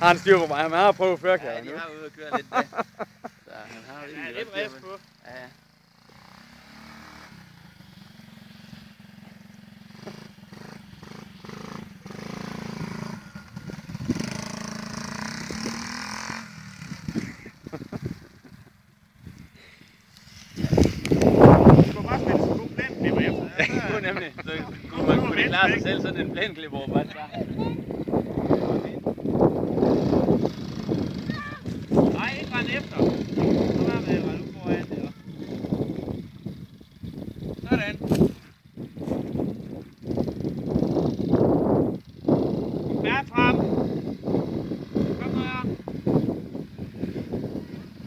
Har han styr på mig? Han har prøvet før, kan Ja, de har ude at køre lidt der. Så han har Ja, lidt ræs på. Ja. Du må bare spille sådan en god plæneklipper efter. Det var nemlig, så kunne de klare sig selv sådan en plæneklipper over bare. Nej, ikke rende efter. Så var med, nu foran det. Sådan.